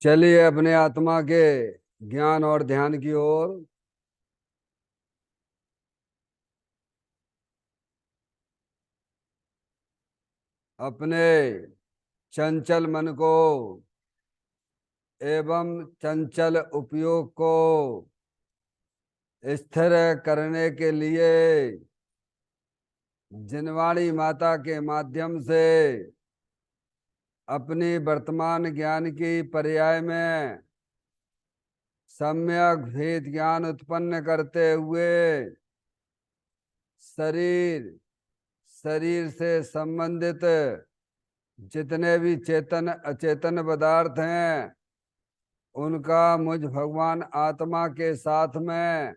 चलिए अपने आत्मा के ज्ञान और ध्यान की ओर। अपने चंचल मन को एवं चंचल उपयोग को स्थिर करने के लिए जिनवाणी माता के माध्यम से अपनी वर्तमान ज्ञान की पर्याय में सम्यक भेद ज्ञान उत्पन्न करते हुए शरीर शरीर से संबंधित जितने भी चेतन अचेतन पदार्थ हैं उनका मुझ भगवान आत्मा के साथ में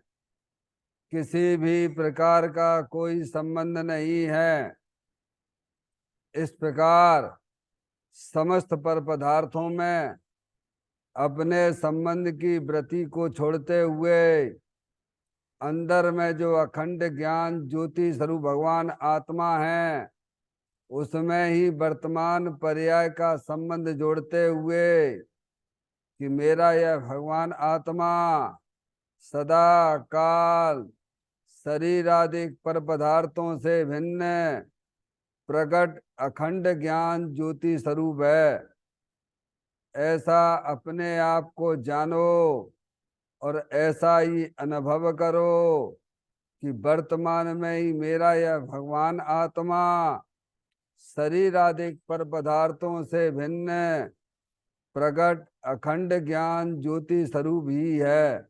किसी भी प्रकार का कोई संबंध नहीं है। इस प्रकार समस्त पर पदार्थों में अपने संबंध की वृत्ति को छोड़ते हुए अंदर में जो अखंड ज्ञान ज्योति स्वरूप भगवान आत्मा है उसमें ही वर्तमान पर्याय का संबंध जोड़ते हुए कि मेरा यह भगवान आत्मा सदा काल शरीर आदि पर पदार्थों से भिन्न प्रकट अखंड ज्ञान ज्योति स्वरूप है। ऐसा अपने आप को जानो और ऐसा ही अनुभव करो कि वर्तमान में ही मेरा यह भगवान आत्मा शरीर आदि पर पदार्थों से भिन्न प्रकट अखंड ज्ञान ज्योति स्वरूप ही है।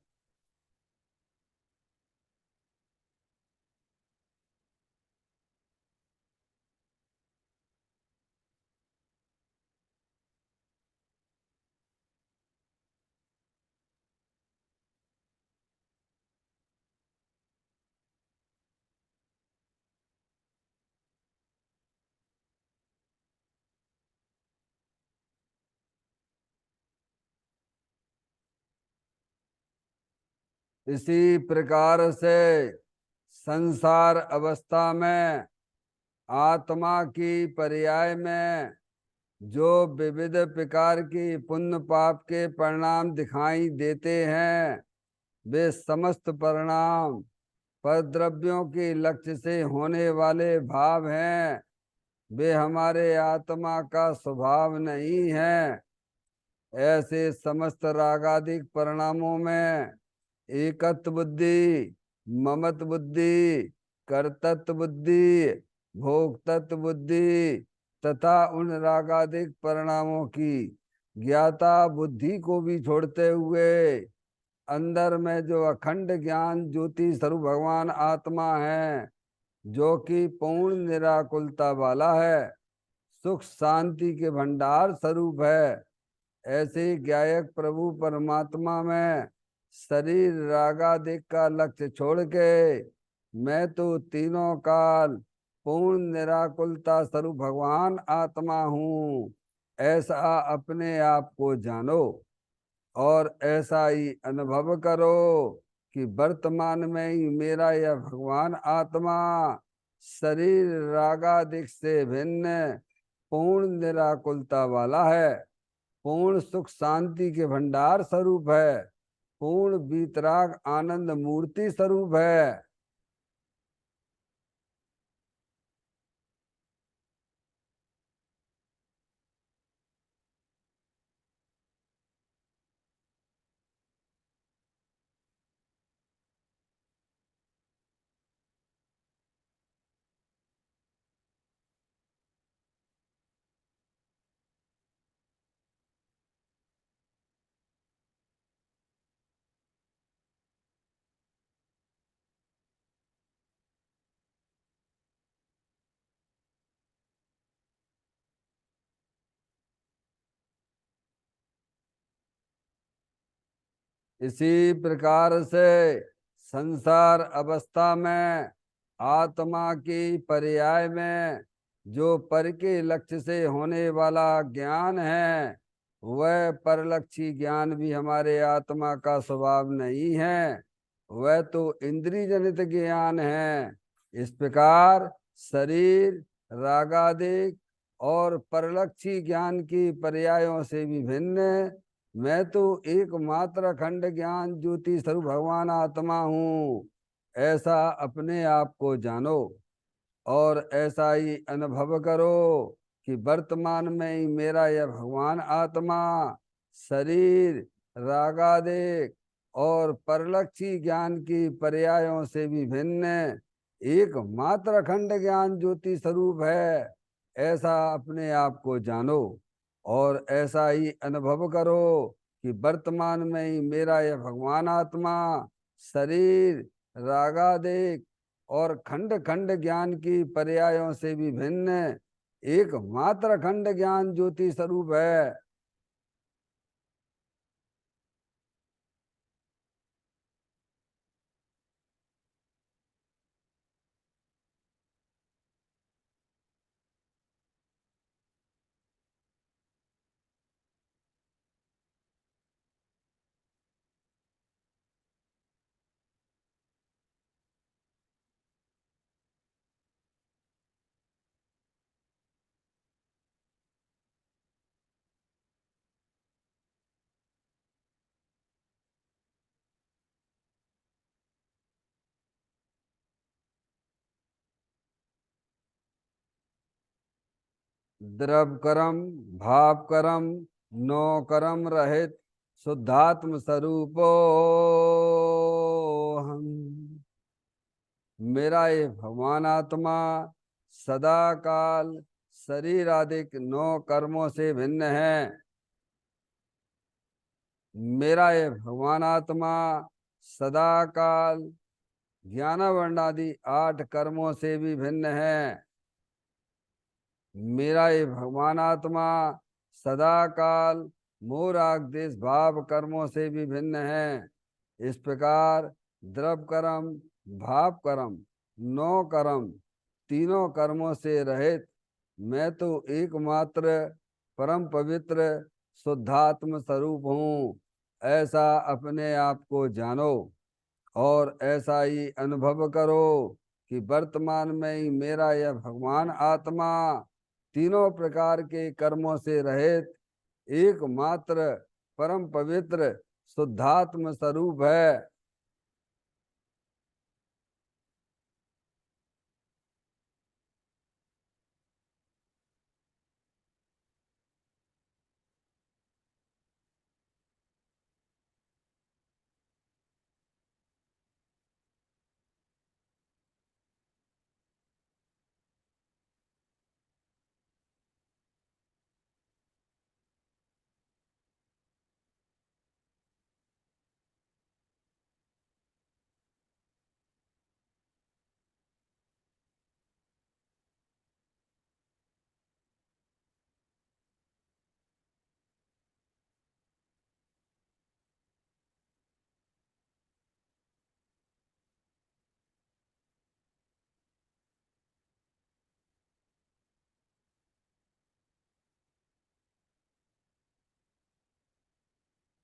इसी प्रकार से संसार अवस्था में आत्मा की पर्याय में जो विविध प्रकार की पुण्य पाप के परिणाम दिखाई देते हैं वे समस्त परिणाम परद्रव्यों के लक्ष्य से होने वाले भाव हैं। वे हमारे आत्मा का स्वभाव नहीं है। ऐसे समस्त रागादिक परिणामों में एकत्व बुद्धि, ममत्व बुद्धि, कर्तृत्व बुद्धि, भोक्तृत्व बुद्धि तथा उन रागादिक परिणामों की ज्ञाता बुद्धि को भी छोड़ते हुए अंदर में जो अखंड ज्ञान ज्योति स्वरूप भगवान आत्मा है जो कि पूर्ण निराकुलता वाला है, सुख शांति के भंडार स्वरूप है, ऐसे गायक प्रभु परमात्मा में शरीर रागादिक का लक्ष्य छोड़ के मैं तो तीनों काल पूर्ण निराकुलता स्वरूप भगवान आत्मा हूँ, ऐसा अपने आप को जानो और ऐसा ही अनुभव करो कि वर्तमान में ही मेरा यह भगवान आत्मा शरीर रागादिक से भिन्न पूर्ण निराकुलता वाला है, पूर्ण सुख शांति के भंडार स्वरूप है, पूर्ण वीतराग आनंद मूर्ति स्वरूप है। इसी प्रकार से संसार अवस्था में आत्मा की पर्याय में जो पर के लक्ष्य से होने वाला ज्ञान है वह परलक्षी ज्ञान भी हमारे आत्मा का स्वभाव नहीं है, वह तो इंद्रिय जनित ज्ञान है। इस प्रकार शरीर रागादिक और परलक्षी ज्ञान की पर्यायों से भी भिन्न मैं तो एकमात्र अखंड ज्ञान ज्योति स्वरूप भगवान आत्मा हूँ, ऐसा अपने आप को जानो और ऐसा ही अनुभव करो कि वर्तमान में ही मेरा यह भगवान आत्मा शरीर रागादेश और परलक्षी ज्ञान की पर्यायों से भी भिन्न एकमात्र अखंड ज्ञान ज्योति स्वरूप है, ऐसा अपने आप को जानो और ऐसा ही अनुभव करो कि वर्तमान में ही मेरा यह भगवान आत्मा शरीर रागादेश और खंड खंड ज्ञान की पर्यायों से भी भिन्न एकमात्र खंड ज्ञान ज्योति स्वरूप है। द्रव कर्म भाव कर्म नो कर्म रहित शुद्धात्म स्वरूपो हम। मेरा ये भगवान आत्मा सदा काल शरीर आदि नौ कर्मों से भिन्न है। मेरा ये भगवान आत्मा सदा काल ज्ञान वर्णादि 8 कर्मों से भी भिन्न है। मेरा ये भगवान आत्मा सदा काल मोह राग देश भाव कर्मों से भी भिन्न है। इस प्रकार द्रव कर्म भाव कर्म नौ कर्म तीनों कर्मों से रहित मैं तो एकमात्र परम पवित्र शुद्धात्म स्वरूप हूँ, ऐसा अपने आप को जानो और ऐसा ही अनुभव करो कि वर्तमान में ही मेरा यह भगवान आत्मा तीनों प्रकार के कर्मों से रहित एकमात्र परम पवित्र शुद्धात्म स्वरूप है।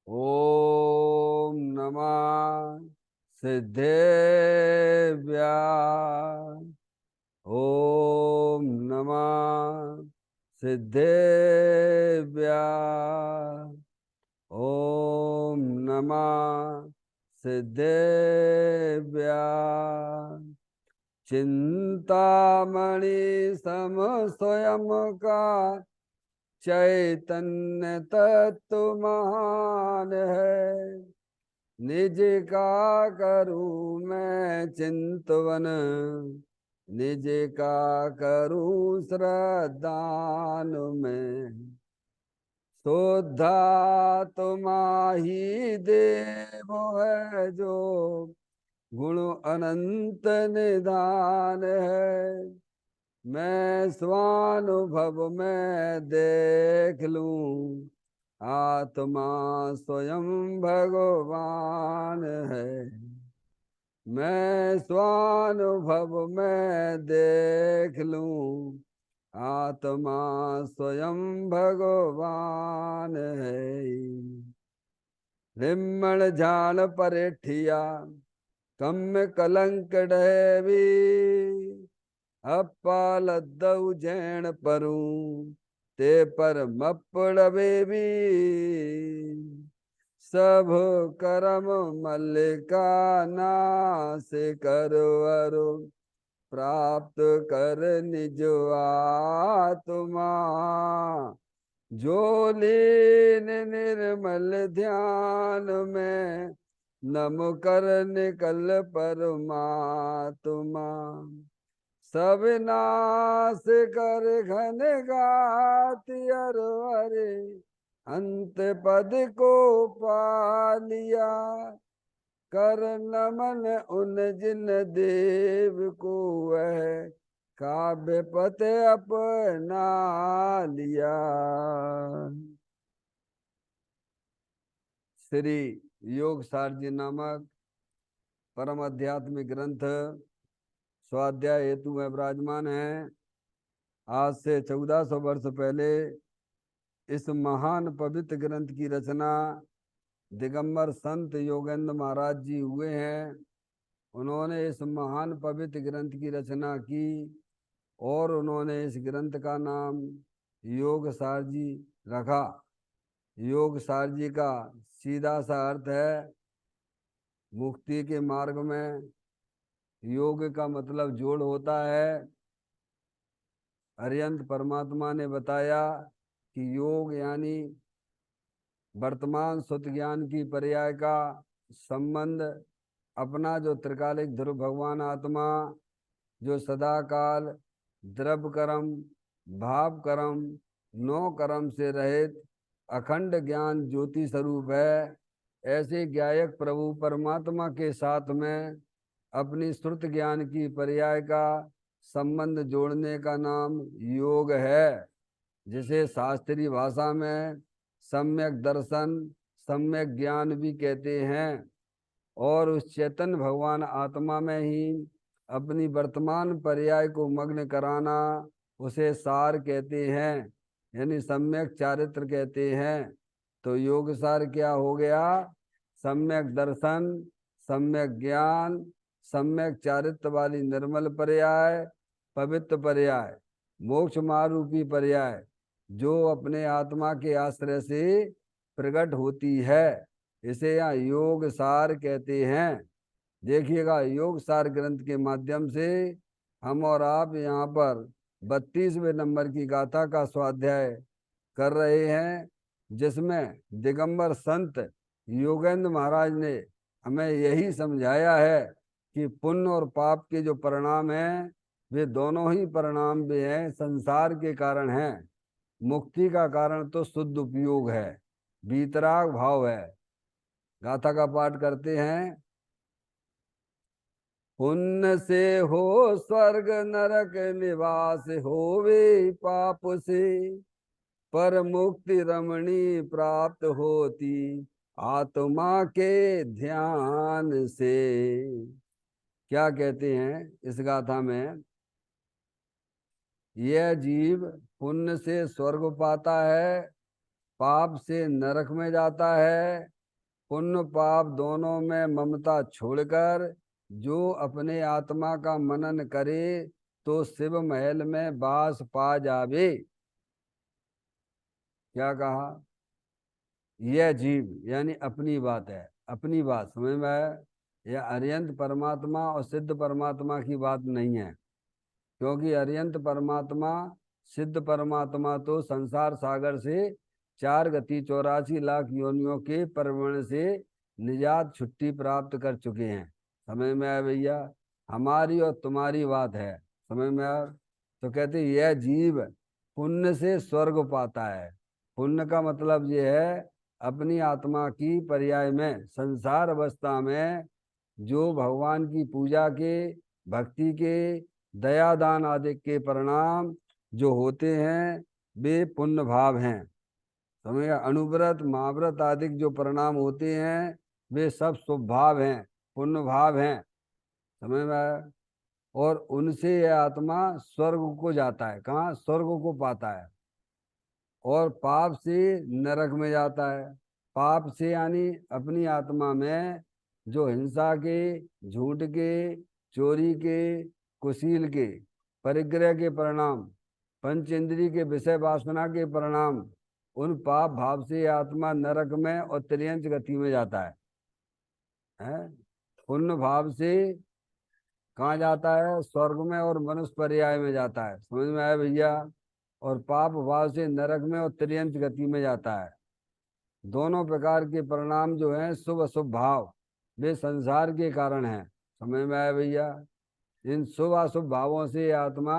ओम नमः सिद्धेभ्य। ओम नमः सिद्धेभ्य। ओम नमः सिद्धेभ्य। चिंतामणि सम स्वयं का चैतन्य तत्व महान है। निज का करूं मैं चिंतवन, निज का करूं श्रद्धान में। शुद्धा तुम्हारी देव है जो गुण अनंत निधान है। मैं स्वानुभव में देख लूं आत्मा स्वयं भगवान है। मैं स्वानुभव में देख लूं आत्मा स्वयं भगवान है। लिम्मण झाण परेठिया कम कलंक डहेवी अप्पा लद्दऊ जैन परूं ते पर मपड़बे भी सब करम मल्लिका नाश करवरो प्राप्त कर निज आत्मा जो लीन निर्मल ध्यान में नम कर निकल परमात्मा सब नाश कर घन गाति अरे अंत पद को पा लिया कर नमन उन जिन देव को वह काव्य पत अपना लिया। श्री योग सारजी नामक परम आध्यात्मिक ग्रंथ स्वाध्याय हेतु में विराजमान है। आज से 1400 वर्ष पहले इस महान पवित्र ग्रंथ की रचना दिगंबर संत योगेंद्र महाराज जी हुए हैं। उन्होंने इस महान पवित्र ग्रंथ की रचना की और उन्होंने इस ग्रंथ का नाम योग सारजी रखा। योग सारजी का सीधा सा अर्थ है मुक्ति के मार्ग में योग का मतलब जोड़ होता है। अरिहंत परमात्मा ने बताया कि योग यानी वर्तमान सुत ज्ञान की पर्याय का संबंध अपना जो त्रिकालिक ध्रुव भगवान आत्मा जो सदा काल द्रव्य कर्म भाव कर्म नौ कर्म से रहित अखंड ज्ञान ज्योति स्वरूप है, ऐसे ज्ञायक प्रभु परमात्मा के साथ में अपनी श्रुत ज्ञान की पर्याय का संबंध जोड़ने का नाम योग है, जिसे शास्त्रीय भाषा में सम्यक दर्शन सम्यक ज्ञान भी कहते हैं। और उस चैतन्य भगवान आत्मा में ही अपनी वर्तमान पर्याय को मग्न कराना उसे सार कहते हैं, यानी सम्यक चारित्र कहते हैं। तो योग सार क्या हो गया? सम्यक दर्शन सम्यक ज्ञान सम्यक चारित्र वाली निर्मल पर्याय पवित्र पर्याय मोक्ष मारूपी पर्याय जो अपने आत्मा के आश्रय से प्रकट होती है, इसे यहाँ योग सार कहते हैं। देखिएगा योग सार ग्रंथ के माध्यम से हम और आप यहाँ पर 32वें नंबर की गाथा का स्वाध्याय कर रहे हैं, जिसमें दिगंबर संत योगेंद्र महाराज ने हमें यही समझाया है कि पुण्य और पाप के जो परिणाम हैं वे दोनों ही परिणाम भी हैं, संसार के कारण हैं। मुक्ति का कारण तो शुद्ध उपयोग है, वीतराग भाव है। गाथा का पाठ करते हैं। पुण्य से हो स्वर्ग नरक निवास होवे पाप से पर मुक्ति रमणी प्राप्त होती आत्मा के ध्यान से। क्या कहते हैं इस गाथा में? यह जीव पुण्य से स्वर्ग पाता है, पाप से नरक में जाता है। पुण्य पाप दोनों में ममता छोड़कर जो अपने आत्मा का मनन करे तो शिव महल में वास पा जावे। क्या कहा? यह जीव यानी अपनी बात है, अपनी बात समझ में आया? यह अरिहंत परमात्मा और सिद्ध परमात्मा की बात नहीं है, क्योंकि अरिहंत परमात्मा सिद्ध परमात्मा तो संसार सागर से 4 गति 84 लाख योनियों के परवण से निजात छुट्टी प्राप्त कर चुके हैं। समझ में आया भैया? हमारी और तुम्हारी बात है, समझ में आया? तो कहते यह जीव पुण्य से स्वर्ग पाता है। पुण्य का मतलब ये है अपनी आत्मा की पर्याय में संसार अवस्था में जो भगवान की पूजा के भक्ति के दया दान आदि के परिणाम जो होते हैं वे पुण्य भाव हैं। समझ? अनुव्रत महाव्रत आदि जो परिणाम होते हैं वे सब शुभ भाव हैं, पुण्य भाव हैं। समझ में आया? और उनसे यह आत्मा स्वर्ग को जाता है। कहाँ? स्वर्ग को पाता है। और पाप से नरक में जाता है। पाप से यानी अपनी आत्मा में जो हिंसा के, झूठ के, चोरी के, कुशील के, परिग्रह के परिणाम, पंच इंद्रिय के विषय वासना के परिणाम उन पाप भाव से आत्मा नरक में और त्रियंच गति में जाता है? पुण्य भाव से कहाँ जाता है? स्वर्ग में और मनुष्य पर्याय में जाता है। समझ में आया भैया? और पाप भाव से नरक में और त्रियंच गति में जाता है। दोनों प्रकार के परिणाम जो हैं शुभ अशुभ भाव, वे संसार के कारण हैं। समझ में आया भैया? इन शुभ अशुभ भावों से आत्मा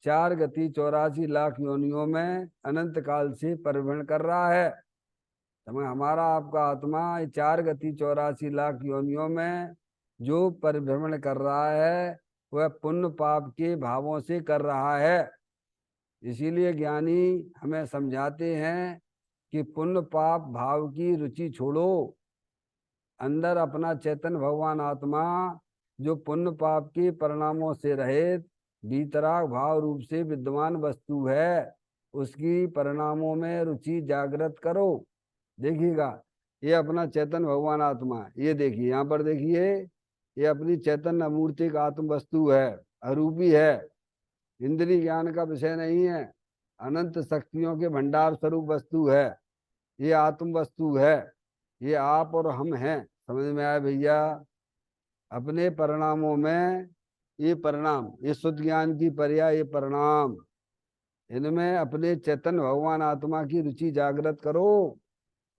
4 गति 84 लाख योनियों में अनंत काल से परिभ्रमण कर रहा है। समझ? हमारा आपका आत्मा 4 गति 84 लाख योनियों में जो परिभ्रमण कर रहा है वह पुण्य पाप के भावों से कर रहा है। इसीलिए ज्ञानी हमें समझाते हैं कि पुण्य पाप भाव की रुचि छोड़ो, अंदर अपना चैतन्य भगवान आत्मा जो पुण्य पाप के परिणामों से रहित वीतराग भाव रूप से विद्यमान वस्तु है, उसकी परिणामों में रुचि जागृत करो। देखिएगा, ये अपना चैतन्य भगवान आत्मा, ये देखिए यहाँ पर देखिए, ये अपनी चैतन्य अमूर्तिक आत्म वस्तु है, अरूपी है, इंद्रिय ज्ञान का विषय नहीं है, अनंत शक्तियों के भंडार स्वरूप वस्तु है, ये आत्म वस्तु है, ये आप और हम हैं। समझ में आया भैया? अपने परिणामों में ये परिणाम, ये शुद्ध ज्ञान की पर्याय, ये परिणाम, इनमें अपने चैतन्य भगवान आत्मा की रुचि जागृत करो।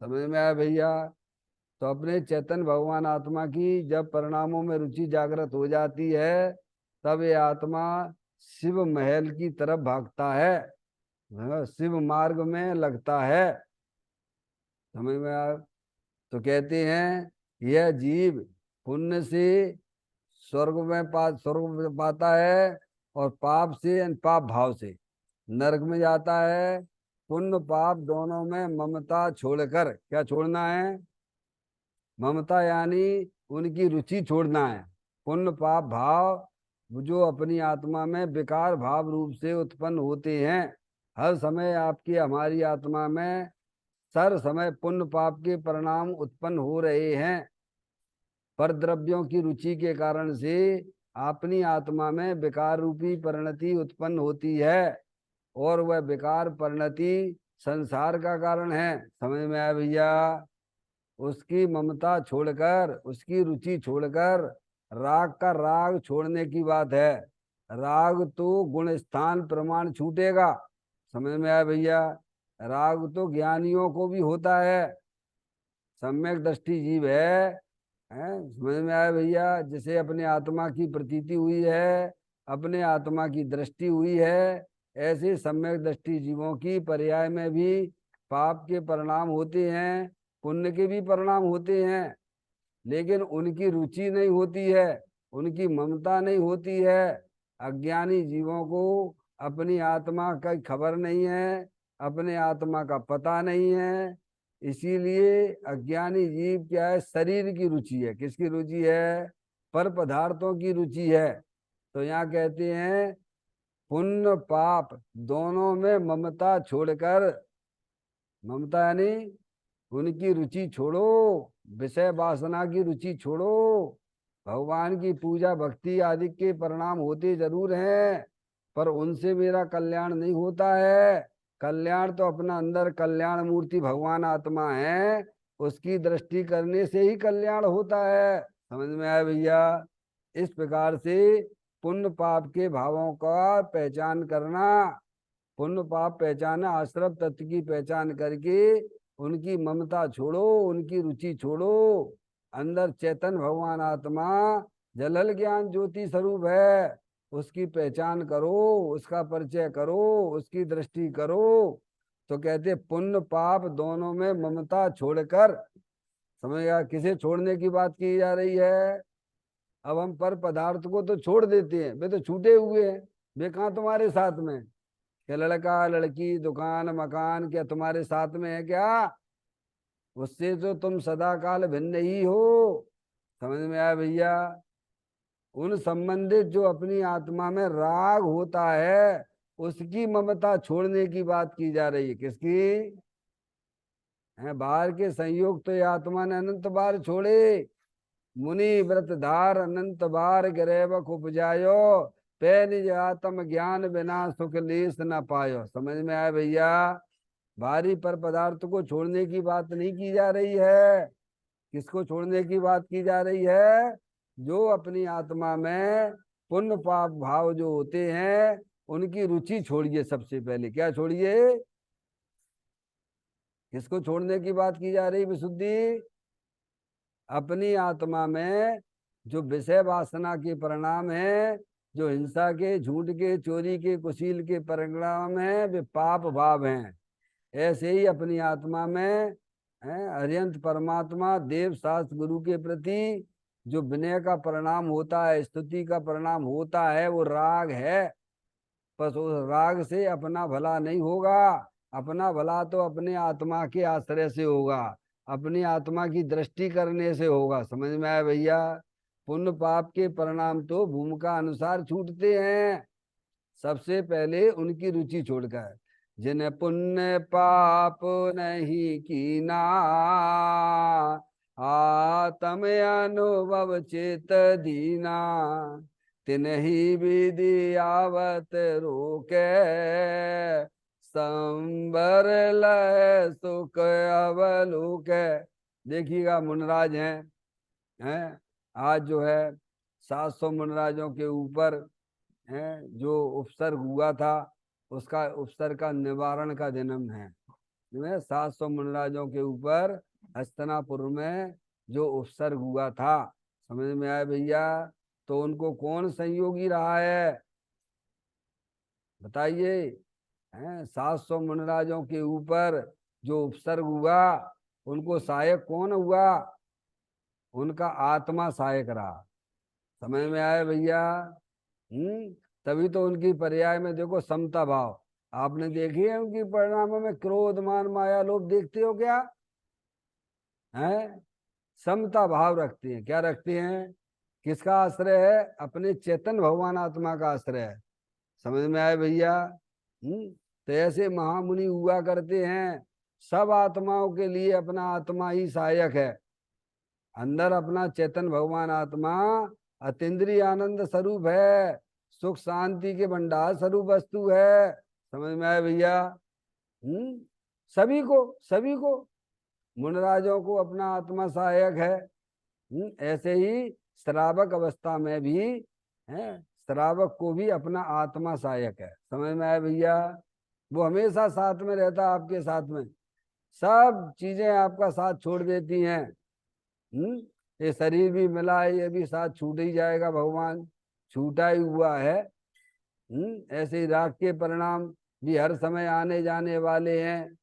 समझ में आया भैया? तो अपने चैतन्य भगवान आत्मा की जब परिणामों में रुचि जागृत हो जाती है, तब ये आत्मा शिव महल की तरफ भागता है, शिव मार्ग में लगता है। समझ में आया? तो कहते हैं यह जीव पुण्य से स्वर्ग में पाता है और पाप से पाप भाव से नरक में जाता है। पुण्य पाप दोनों में ममता छोड़कर, क्या छोड़ना है? ममता यानी उनकी रुचि छोड़ना है। पुण्य पाप भाव जो अपनी आत्मा में विकार भाव रूप से उत्पन्न होते हैं, हर समय आपकी हमारी आत्मा में सर समय पुण्य पाप के परिणाम उत्पन्न हो रहे हैं। पर द्रव्यों की रुचि के कारण से अपनी आत्मा में विकार रूपी परिणति उत्पन्न होती है, और वह विकार परिणति संसार का कारण है। समझ में आया भैया? उसकी ममता छोड़कर, उसकी रुचि छोड़कर, राग का राग छोड़ने की बात है। राग तो गुण स्थान प्रमाण छूटेगा। समझ में आया भैया? राग तो ज्ञानियों को भी होता है, सम्यक दृष्टि जीव है। समझ में आया भैया? जिसे अपने आत्मा की प्रतीति हुई है, अपने आत्मा की दृष्टि हुई है, ऐसे सम्यक दृष्टि जीवों की पर्याय में भी पाप के परिणाम होते हैं, पुण्य के भी परिणाम होते हैं, लेकिन उनकी रुचि नहीं होती है, उनकी ममता नहीं होती है। अज्ञानी जीवों को अपनी आत्मा का खबर नहीं है, अपने आत्मा का पता नहीं है। इसीलिए अज्ञानी जीव क्या है? शरीर की रुचि है। किसकी रुचि है? पर पदार्थों की रुचि है। तो यहाँ कहते हैं पुण्य पाप दोनों में ममता छोड़कर, ममता यानी उनकी रुचि छोड़ो, विषय वासना की रुचि छोड़ो। भगवान की पूजा भक्ति आदि के परिणाम होते जरूर हैं, पर उनसे मेरा कल्याण नहीं होता है। कल्याण तो अपना अंदर कल्याण मूर्ति भगवान आत्मा है, उसकी दृष्टि करने से ही कल्याण होता है। समझ में आया भैया? इस प्रकार से पुण्य पाप के भावों का पहचान करना, पुण्य पाप पहचाना, आश्रम तत्व की पहचान करके उनकी ममता छोड़ो, उनकी रुचि छोड़ो। अंदर चेतन भगवान आत्मा जलल ज्ञान ज्योति स्वरूप है, उसकी पहचान करो, उसका परिचय करो, उसकी दृष्टि करो। तो कहते पुण्य पाप दोनों में ममता छोड़कर, समझ गया? किसे छोड़ने की बात की जा रही है? अब हम पर पदार्थ को तो छोड़ देते हैं, वे तो छूटे हुए हैं, वे कहाँ तुम्हारे साथ में? क्या लड़का लड़की दुकान मकान क्या तुम्हारे साथ में है क्या? उससे तो तुम सदा काल भिन्न ही हो। समझ में आया भैया? उन संबंधित जो अपनी आत्मा में राग होता है, उसकी ममता छोड़ने की बात की जा रही है। किसकी है? बाहर के संयोग तो ये आत्मा ने अनंत बार छोड़े। मुनि व्रत धार अनंत बार गिरेवक उपजायो, पे निज आत्म ज्ञान बिना सुख लेस न पायो। समझ में आया भैया? भारी पर पदार्थ को छोड़ने की बात नहीं की जा रही है। किसको छोड़ने की बात की जा रही है? जो अपनी आत्मा में पुण्य पाप भाव जो होते हैं उनकी रुचि छोड़िए। सबसे पहले क्या छोड़िए? किसको छोड़ने की बात की जा रही विशुद्धि? अपनी आत्मा में जो विषय वासना के परिणाम है, जो हिंसा के, झूठ के, चोरी के, कुशील के परिणाम है, वे पाप भाव हैं। ऐसे ही अपनी आत्मा में अरिहंत परमात्मा देव शास्त्र गुरु के प्रति जो विनय का परिणाम होता है, स्तुति का परिणाम होता है, वो राग है। बस उस राग से अपना भला नहीं होगा। अपना भला तो अपने आत्मा के आश्रय से होगा, अपनी आत्मा की दृष्टि करने से होगा। समझ में आया भैया? पुण्य पाप के परिणाम तो भूमिका अनुसार छूटते हैं। सबसे पहले उनकी रुचि छोड़कर, जिन्हें पुण्य पाप नहीं कीना, आत्म अनुभव चेत दीना, तिन्ही विधि आवत रोके, संबर लय सुख अवलोक। देखिएगा मुनराज हैं आज जो है 700 मुनराजों के ऊपर जो उपसर्ग हुआ था, उसका उपसर्ग का निवारण का जन्म है। 700 मुनराजों के ऊपर हस्तिनापुर में जो उपसर्ग हुआ था, समझ में आया भैया? तो उनको कौन संयोगी रहा है बताइए? 700 मुनराजों के ऊपर जो उपसर्ग हुआ, उनको सहायक कौन हुआ? उनका आत्मा सहायक रहा। समझ में आया भैया? तभी तो उनकी पर्याय में देखो समता भाव। आपने देखी है उनकी परिणामों में क्रोध मान माया लोभ देखते हो क्या? हैं? समता भाव रखते हैं। क्या रखते हैं? किसका आश्रय है? अपने चेतन भगवान आत्मा का आश्रय है। समझ में आए भैया? तो ऐसे महामुनि हुआ करते हैं। सब आत्माओं के लिए अपना आत्मा ही सहायक है। अंदर अपना चेतन भगवान आत्मा अतीन्द्रिय आनंद स्वरूप है, सुख शांति के भंडार स्वरूप वस्तु है। समझ में आया भैया? सभी को मुनराजों को अपना आत्मा सहायक है। ऐसे ही श्रावक अवस्था में भी श्रावक को भी अपना आत्मा सहायक है। समझ में आया भैया? वो हमेशा साथ में रहता है, आपके साथ में। सब चीजें आपका साथ छोड़ देती हैं। ये शरीर भी मिला है, ये भी साथ छूट ही जाएगा, भगवान छूटा ही हुआ है। ऐसे ही राग के परिणाम भी हर समय आने जाने वाले हैं।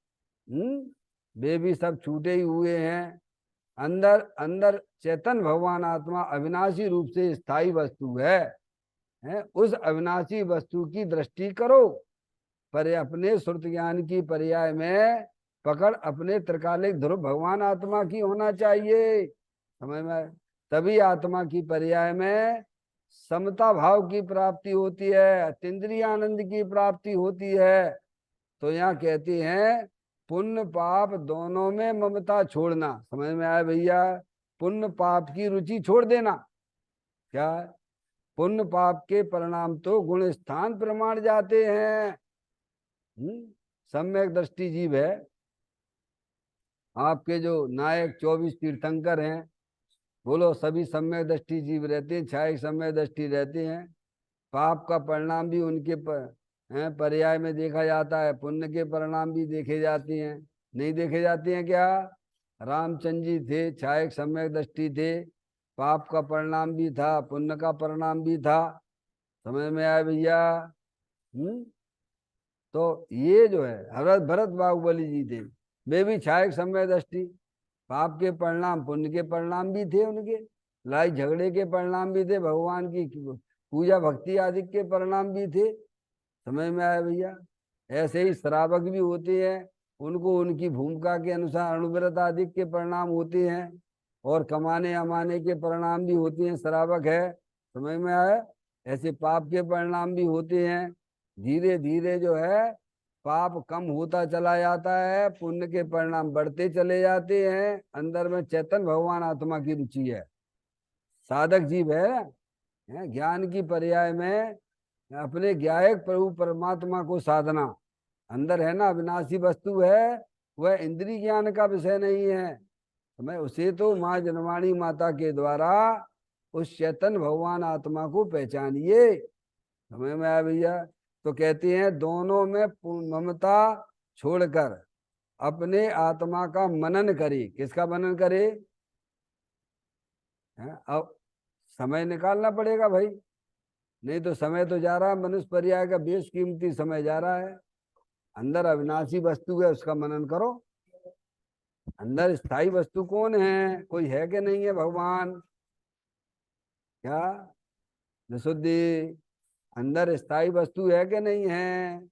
वे भी सब छूटे ही हुए हैं। अंदर अंदर चेतन भगवान आत्मा अविनाशी रूप से स्थायी वस्तु है। उस अविनाशी वस्तु की दृष्टि करो, पर अपने श्रुत ज्ञान की पर्याय में पकड़ अपने त्रिकालिक ध्रुव भगवान आत्मा की होना चाहिए। समझ में? तभी आत्मा की पर्याय में समता भाव की प्राप्ति होती है, अतीन्द्रिय आनंद की प्राप्ति होती है। तो यहाँ कहते हैं पुण्य पाप दोनों में ममता छोड़ना। समझ में आया भैया? पुण्य पाप की रुचि छोड़ देना। क्या? पुण्य पाप के परिणाम तो गुण स्थान प्रमाण जाते हैं। सम्यक दृष्टि जीव है। आपके जो नायक 24 तीर्थंकर हैं, बोलो सभी सम्यक दृष्टि जीव रहते हैं, छायक सम्यक दृष्टि रहते हैं। पाप का परिणाम भी उनके पर्याय में देखा जाता है, पुण्य के परिणाम भी देखे जाते हैं। नहीं देखे जाते हैं क्या? रामचंद्र जी थे, छायक सम्यक दृष्टि थे, पाप का परिणाम भी था, पुण्य का परिणाम भी था। समझ में आया भैया? तो ये जो है भरत भरत बाहुबली जी थे, वे भी छायक सम्यक दृष्टि, पाप के परिणाम पुण्य के परिणाम भी थे उनके, लड़ाई झगड़े के परिणाम भी थे, भगवान की पूजा भक्ति आदि के परिणाम भी थे। समझ में आया भैया? ऐसे ही श्रावक भी होते हैं, उनको उनकी भूमिका के अनुसार अणुव्रत आदि के परिणाम होते हैं, और कमाने अमाने के परिणाम भी होते हैं। श्रावक है, समझ में आया? ऐसे पाप के परिणाम भी होते हैं। धीरे धीरे जो है पाप कम होता चला जाता है, पुण्य के परिणाम बढ़ते चले जाते हैं। अंदर में चेतन भगवान आत्मा की रुचि है, साधक जीव है। ज्ञान की पर्याय में अपने ज्ञायक प्रभु परमात्मा को साधना अंदर है ना, अविनाशी वस्तु है, वह इंद्रिय ज्ञान का विषय नहीं है। तो मैं उसे तो माँ जनवाणी माता के द्वारा उस चैतन्य भगवान आत्मा को पहचानिए। समझ में आया भैया? तो कहते हैं दोनों में ममता छोड़कर अपने आत्मा का मनन करे। किसका मनन करे? अब समय निकालना पड़ेगा भाई, नहीं तो समय तो जा रहा है, मनुष्य पर्याय का बेशकीमती समय जा रहा है। अंदर अविनाशी वस्तु है, उसका मनन करो। अंदर स्थायी वस्तु कौन है? कोई है कि नहीं है? भगवान। क्या विशुद्धि? अंदर स्थायी वस्तु है कि नहीं है?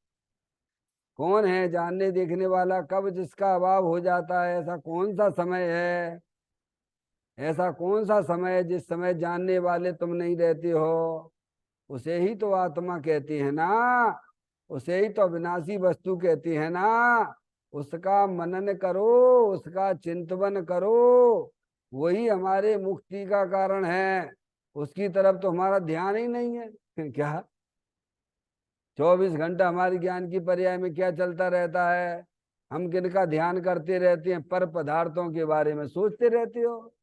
कौन है जानने देखने वाला? कब जिसका अभाव हो जाता है, ऐसा कौन सा समय है? ऐसा कौन सा समय है जिस समय जानने वाले तुम नहीं रहते हो? उसे ही तो आत्मा कहती है ना, उसे ही तो अविनाशी वस्तु कहती है ना। उसका मनन करो, उसका चिंतन करो, वही हमारे मुक्ति का कारण है। उसकी तरफ तो हमारा ध्यान ही नहीं है। क्या 24 घंटा हमारे ज्ञान की पर्याय में क्या चलता रहता है? हम किनका ध्यान करते रहते हैं? पर पदार्थों के बारे में सोचते रहते हो।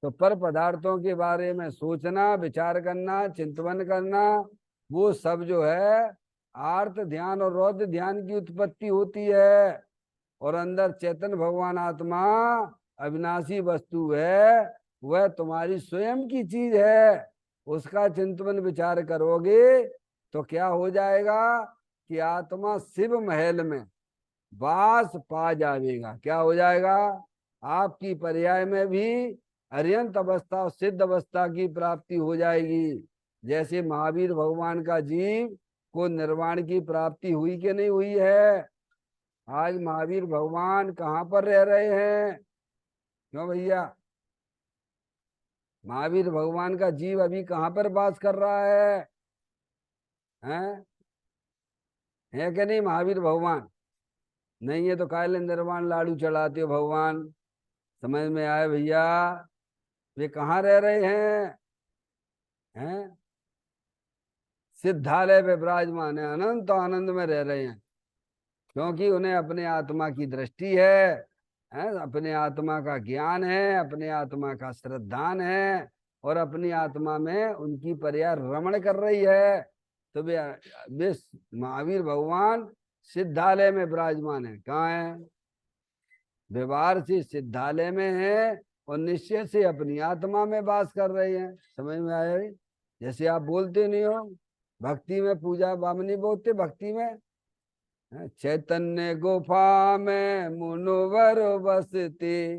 तो पर पदार्थों के बारे में सोचना, विचार करना, चिंतन करना, वो सब जो है आर्त ध्यान और रौद्र ध्यान की उत्पत्ति होती है। और अंदर चेतन भगवान आत्मा अविनाशी वस्तु है, वह तुम्हारी स्वयं की चीज है। उसका चिंतन विचार करोगे तो क्या हो जाएगा कि आत्मा शिव महल में वास पा जाएगा। क्या हो जाएगा? आपकी पर्याय में भी अर्यंत अवस्था और सिद्ध अवस्था की प्राप्ति हो जाएगी। जैसे महावीर भगवान का जीव को निर्वाण की प्राप्ति हुई कि नहीं हुई है? आज महावीर भगवान कहाँ पर रह रहे हैं? क्यों भैया? महावीर भगवान का जीव अभी कहाँ पर वास कर रहा है? हैं? है कि नहीं महावीर भगवान? नहीं है तो काले निर्वाण लाडू चढ़ाते हो भगवान। समझ में आए भैया? वे कहाँ रह रहे हैं? हैं? सिद्धालय पे विराजमान है, अनंत आनंद में रह रहे हैं, क्योंकि उन्हें अपने आत्मा की दृष्टि है, अपने आत्मा का ज्ञान है, अपने आत्मा का श्रद्धान है, और अपनी आत्मा में उनकी पर्याय रमण कर रही है। तो वे महावीर भगवान सिद्धालय में विराजमान है। कहाँ है? व्यवहार से सिद्धालय में है और निश्चय से अपनी आत्मा में वास कर रहे हैं। समझ में आया? जैसे आप बोलते नहीं हो भक्ति में, पूजा बामनी बोलते भक्ति में, चैतन्य गुफा में मुनुवर बसते,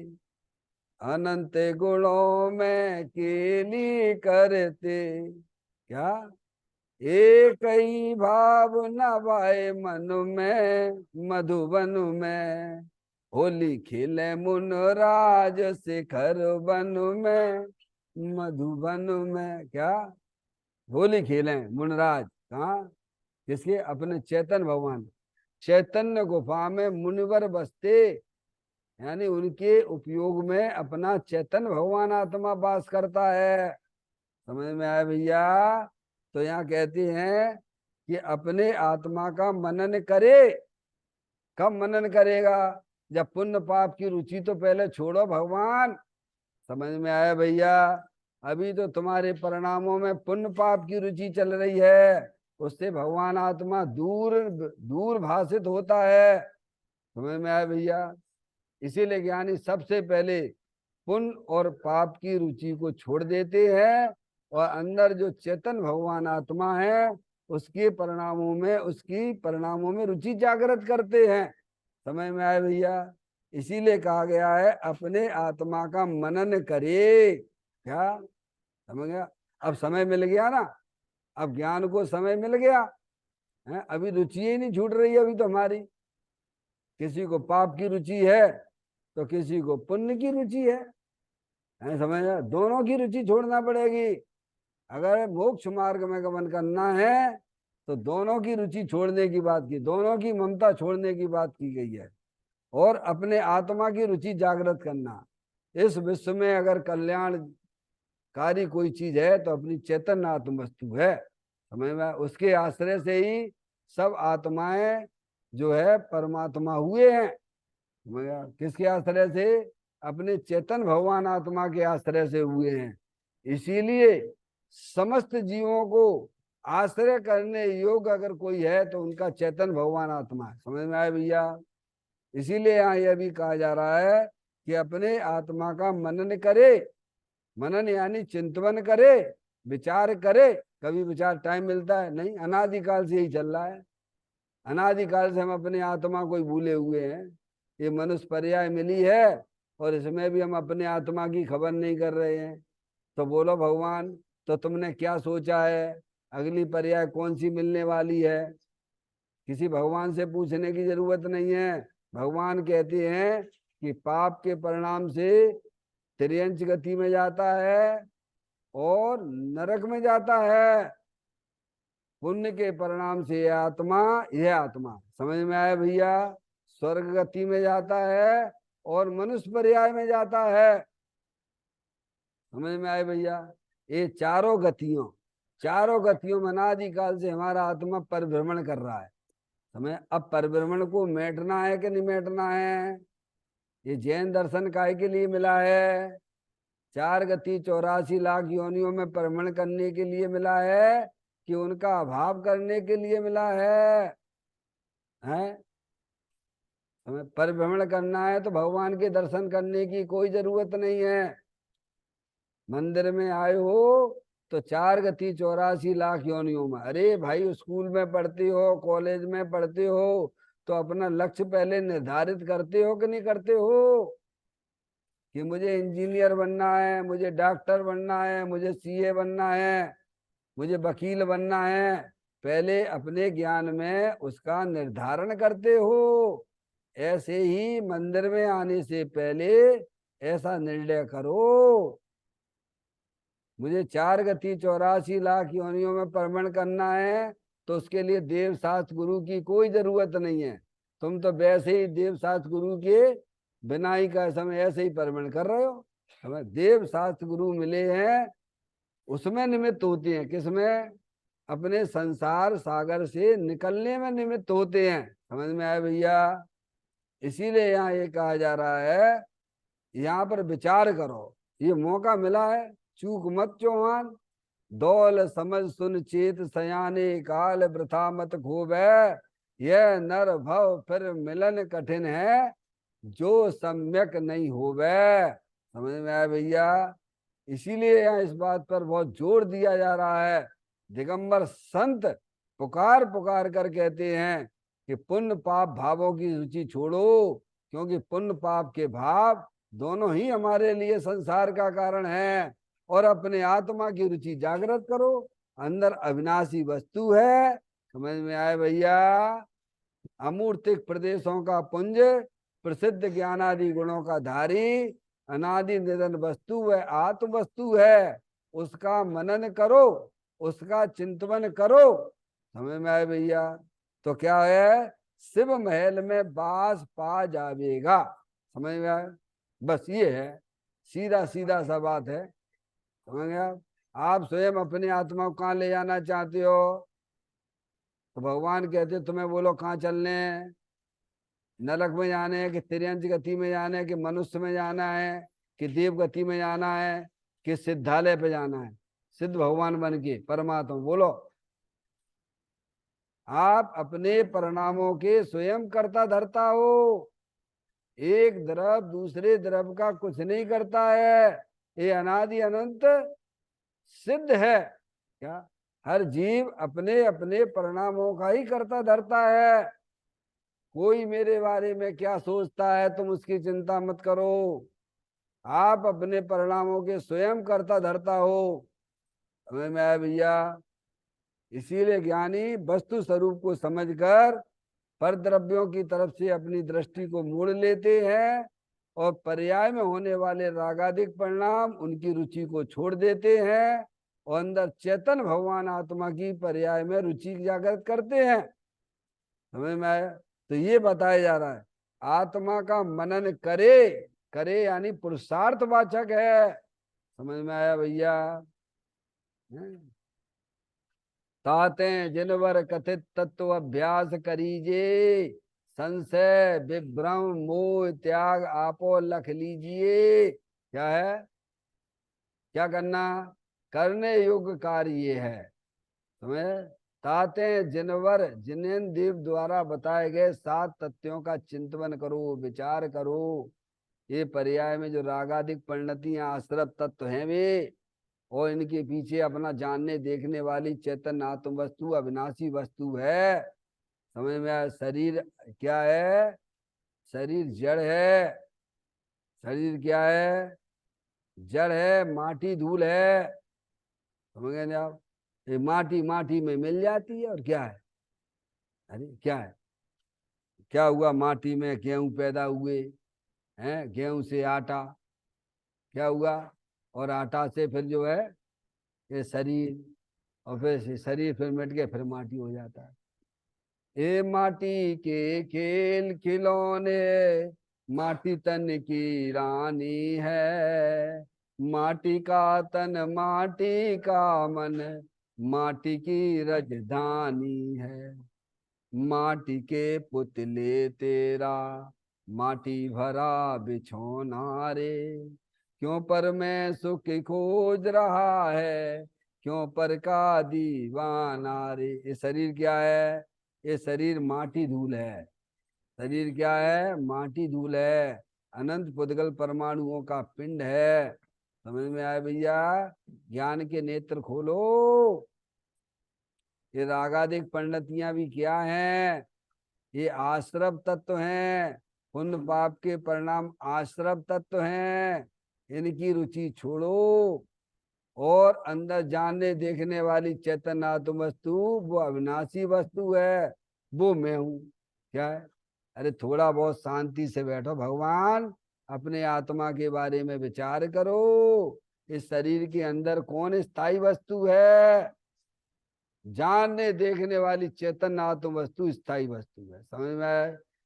अनंत गुणों में केली करते। क्या? एक ही भाव नवाए मन में, मधुबन में होली खेले मुनराज शिखर बन में, मधुबन में। क्या? होली खेले मुनराज कहाँ? किसके? अपने चैतन्य भगवान। चैतन्य गुफा में मुनिवर बसते, यानी उनके उपयोग में अपना चैतन्य भगवान आत्मा वास करता है। समझ में आया भैया? तो यहाँ कहते हैं कि अपने आत्मा का मनन करे। कब मनन करेगा? जब पुण्य पाप की रुचि तो पहले छोड़ो भगवान। समझ में आया भैया? अभी तो तुम्हारे परिणामों में पुण्य पाप की रुचि चल रही है, उससे भगवान आत्मा दूर दूर भाषित होता है। समझ में आया भैया? इसीलिए ज्ञानी सबसे पहले पुण्य और पाप की रुचि को छोड़ देते हैं और अंदर जो चेतन भगवान आत्मा है उसके परिणामों में रुचि जागृत करते हैं। समझ में आया भैया? इसीलिए कहा गया है अपने आत्मा का मनन करे। क्या समझ गया? अब समय मिल गया ना, अब ज्ञान को समय मिल गया है। अभी रुचि ही नहीं छूट रही है अभी तो हमारी। किसी को पाप की रुचि है तो किसी को पुण्य की रुचि है, समझ? दोनों की रुचि छोड़ना पड़ेगी। अगर मोक्ष मार्ग में गमन करना है तो दोनों की रुचि छोड़ने की बात की, दोनों की ममता छोड़ने की बात की गई है, और अपने आत्मा की रुचि जागृत करना। इस विश्व में अगर कल्याणकारी कोई चीज है तो अपनी चैतन्य आत्म वस्तु है। समझ में? उसके आश्रय से ही सब आत्माएं जो है परमात्मा हुए हैं। समझ गया? किसके आश्रय से? अपने चेतन भगवान आत्मा के आश्रय से हुए हैं। इसीलिए समस्त जीवों को आश्रय करने योग्य अगर कोई है तो उनका चेतन भगवान आत्मा है। समझ में आया भैया? इसीलिए यहाँ यह भी कहा जा रहा है कि अपने आत्मा का मनन करे। मनन यानी चिंतन करे, विचार करे। कभी विचार टाइम मिलता है? नहीं, अनादिकाल से यही चल रहा है। अनादिकाल से हम अपने आत्मा को ही भूले हुए हैं। ये मनुष्य पर्याय मिली है और इसमें भी हम अपने आत्मा की खबर नहीं कर रहे हैं। तो बोलो भगवान, तो तुमने क्या सोचा है? अगली पर्याय कौन सी मिलने वाली है? किसी भगवान से पूछने की जरूरत नहीं है। भगवान कहते हैं कि पाप के परिणाम से तिर्यंच गति में जाता है और नरक में जाता है। पुण्य के परिणाम से यह आत्मा समझ में आया भैया, स्वर्ग गति में जाता है और मनुष्य पर्याय में जाता है। समझ में आए भैया? ये चारों गतियों में अनादिकाल से हमारा आत्मा परिभ्रमण कर रहा है। हमें अब परिभ्रमण को मेटना है कि नहीं मेटना है? ये जैन दर्शन काहे के लिए मिला है? 4 गति 84 लाख योनियों में परिभ्रमण करने के लिए मिला है कि उनका अभाव करने के लिए मिला है? हमें परिभ्रमण करना है तो भगवान के दर्शन करने की कोई जरूरत नहीं है। मंदिर में आए हो तो 4 गति 84 लाख योनियों में। अरे भाई, स्कूल में पढ़ते हो, कॉलेज में पढ़ते हो, तो अपना लक्ष्य पहले निर्धारित करते हो कि नहीं करते हो कि मुझे इंजीनियर बनना है, मुझे डॉक्टर बनना है, मुझे सीए बनना है, मुझे वकील बनना है? पहले अपने ज्ञान में उसका निर्धारण करते हो। ऐसे ही मंदिर में आने से पहले ऐसा निर्णय करो, मुझे 4 गति 84 लाख योनियों में परमण करना है, तो उसके लिए देव शास्त्र गुरु की कोई जरूरत नहीं है। तुम तो वैसे ही देव शास्त्र गुरु के बिना ही का समय ऐसे ही परमण कर रहे हो। हमें देव शास्त्र गुरु मिले हैं, उसमें निमित्त होते हैं। किसमें? अपने संसार सागर से निकलने में निमित्त होते हैं। समझ में आया भैया? इसीलिए यहाँ ये कहा जा रहा है, यहाँ पर विचार करो, ये मौका मिला है, चूक मत चौहान। दौल समझ सुन चेत सयाने, काल वृथा मत खोबे। यह नर भव फिर मिलन कठिन है, जो सम्यक नहीं होवे। समझ में आया भैया? इसीलिए यहाँ इस बात पर बहुत जोर दिया जा रहा है। दिगंबर संत पुकार पुकार कर कहते हैं कि पुण्य पाप भावों की रुचि छोड़ो, क्योंकि पुण्य पाप के भाव दोनों ही हमारे लिए संसार का कारण है। और अपने आत्मा की रुचि जागृत करो, अंदर अविनाशी वस्तु है। समझ में आए भैया? अमूर्तिक प्रदेशों का पुंज, प्रसिद्ध ज्ञानादि गुणों का धारी, अनादि निधन वस्तु है, आत्म वस्तु है। उसका मनन करो, उसका चिंतन करो। समझ में आए भैया? तो क्या है? शिव महल में बास पा जावेगा। समझ में आए? बस ये है, सीधा सीधा सा बात है। समझ गया? आप स्वयं अपनी आत्मा को कहाँ ले जाना चाहते हो? तो भगवान कहते तुम्हें बोलो कहाँ चलने हैं? नरक में जाने हैं कि तिर्यंच गति में जाना है कि मनुष्य में जाना है कि देव गति में जाना है कि सिद्धालय पे जाना है, सिद्ध भगवान बन के परमात्मा? बोलो। आप अपने परिणामों के स्वयं करता धरता हो। एक द्रव दूसरे द्रव का कुछ नहीं करता है। ये अनादि अनंत सिद्ध है। क्या? हर जीव अपने अपने परिणामों का ही करता धरता है। कोई मेरे बारे में क्या सोचता है तुम उसकी चिंता मत करो। आप अपने परिणामों के स्वयं करता धरता हो। हमें में आया भैया? इसीलिए ज्ञानी वस्तु स्वरूप को समझकर पर द्रव्यों की तरफ से अपनी दृष्टि को मोड़ लेते हैं और पर्याय में होने वाले रागादिक परिणाम उनकी रुचि को छोड़ देते हैं और अंदर चेतन भगवान आत्मा की पर्याय में रुचि जागृत करते हैं। समझ में आया? तो ये बताया जा रहा है, आत्मा का मनन करे, करे यानी पुरुषार्थवाचक है। समझ में आया भैया? ताते जिनवर कथित तत्व अभ्यास करीजे, संशय विभ्रम मोह त्याग आपो लख लीजिए। क्या है, क्या करना, करने योग्य कार्य ये है तुम्हें। ताते जिनवर जिनेन देव द्वारा बताए गए 7 तथ्यों का चिंतन करो, विचार करो। ये पर्याय में जो रागादिक परिणतियां आश्रव तत्व हैं वे, और इनके पीछे अपना जानने देखने वाली चैतन्य आत्म वस्तु अविनाशी वस्तु है। समझ में आया। शरीर क्या है, शरीर जड़ है। शरीर क्या है, जड़ है, माटी धूल है। समझ गए आप। ये माटी माटी में मिल जाती है, और क्या है, अरे क्या है, क्या हुआ, माटी में गेहूं पैदा हुए हैं, गेहूं से आटा, क्या हुआ, और आटा से फिर जो है ये शरीर, और फिर शरीर फिर मिट के फिर माटी हो जाता है। ए माटी के खेल खिलौने, माटी तन की रानी है। माटी का तन माटी का मन, माटी की राजधानी है। माटी के पुतले तेरा, माटी भरा बिछौना रे। क्यों पर मैं सुख खोज रहा है, क्यों पर का दीवाना रे। ये शरीर क्या है, ये शरीर माटी धूल है। शरीर क्या है, माटी धूल है, अनंत पुद्गल परमाणुओं का पिंड है। समझ में आया भैया। ज्ञान के नेत्र खोलो। ये रागादिक परिणतियां भी क्या हैं, ये आश्रव तत्व हैं। पुण्य पाप के परिणाम आश्रव तत्व हैं। इनकी रुचि छोड़ो, और अंदर जानने देखने वाली चैतन्य आत्म वस्तु, वो अविनाशी वस्तु है, वो मैं हूं। क्या है, अरे थोड़ा बहुत शांति से बैठो, भगवान अपने आत्मा के बारे में विचार करो। इस शरीर के अंदर कौन स्थायी वस्तु है, जानने देखने वाली चेतन आत्म वस्तु स्थायी वस्तु है। समझ में आया।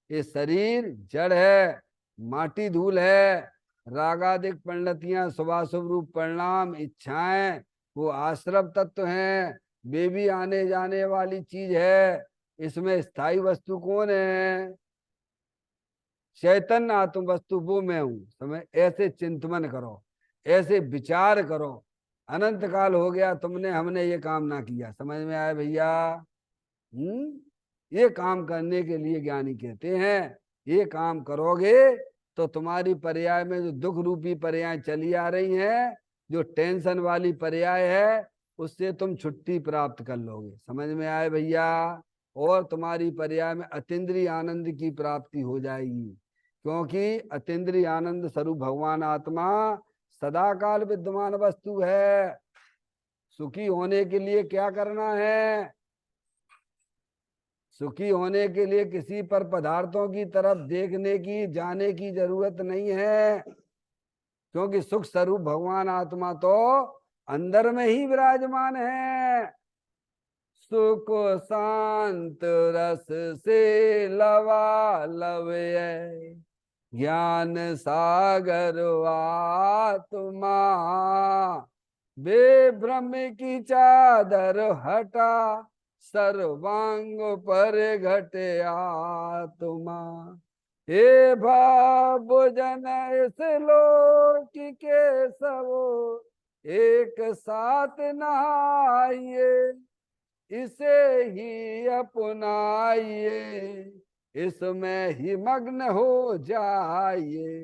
ये शरीर जड़ है, माटी धूल है। रागादिक परिणतियां, शुभाशुभ रूप परिणाम, इच्छाएं, वो आश्रव तत्व हैं। वे भी आने जाने वाली चीज है। इसमें स्थायी वस्तु कौन है, चैतन्य आत्म वस्तु, वो मैं हूं। समझ, ऐसे चिंतन करो, ऐसे विचार करो। अनंत काल हो गया तुमने हमने ये काम ना किया। समझ में आया भैया। ये काम करने के लिए ज्ञानी कहते हैं। ये काम करोगे तो तुम्हारी पर्याय में जो दुख रूपी पर्याय चली आ रही हैं, जो टेंशन वाली पर्याय है, उससे तुम छुट्टी प्राप्त कर लोगे। समझ में आए भैया। और तुम्हारी पर्याय में अतीन्द्रिय आनंद की प्राप्ति हो जाएगी, क्योंकि अतीन्द्रिय आनंद स्वरूप भगवान आत्मा सदा काल विद्यमान वस्तु है। सुखी होने के लिए क्या करना है, सुखी होने के लिए किसी पर पदार्थों की तरफ देखने की जाने की जरूरत नहीं है, क्योंकि सुख स्वरूप भगवान आत्मा तो अंदर में ही विराजमान है। सुख शांत रस से लवा लवे, ज्ञान सागर आत्मा। बेभ्रम की चादर हटा, सर्वांग पर घटे आत्मा। हे भाव जन इस लोक के सब, एक साथ नहाइए, इसे ही अपनाइए, इसमें ही मग्न हो जाइए।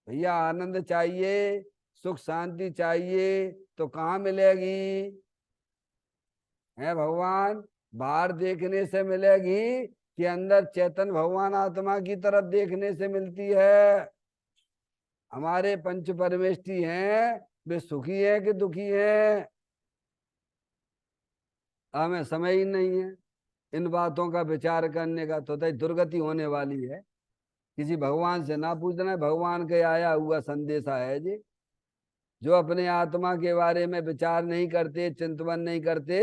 भैया आनंद चाहिए, सुख शांति चाहिए, तो कहाँ मिलेगी, है भगवान, बाहर देखने से मिलेगी कि अंदर चेतन भगवान आत्मा की तरफ देखने से मिलती है। हमारे पंच परमेष्टि हैं, वे सुखी है कि दुखी है, हमें समय ही नहीं है इन बातों का विचार करने का। तो दुर्गति होने वाली है। किसी भगवान से ना पूछना है, भगवान के आया हुआ संदेशा है जी। जो अपने आत्मा के बारे में विचार नहीं करते, चिंतन नहीं करते,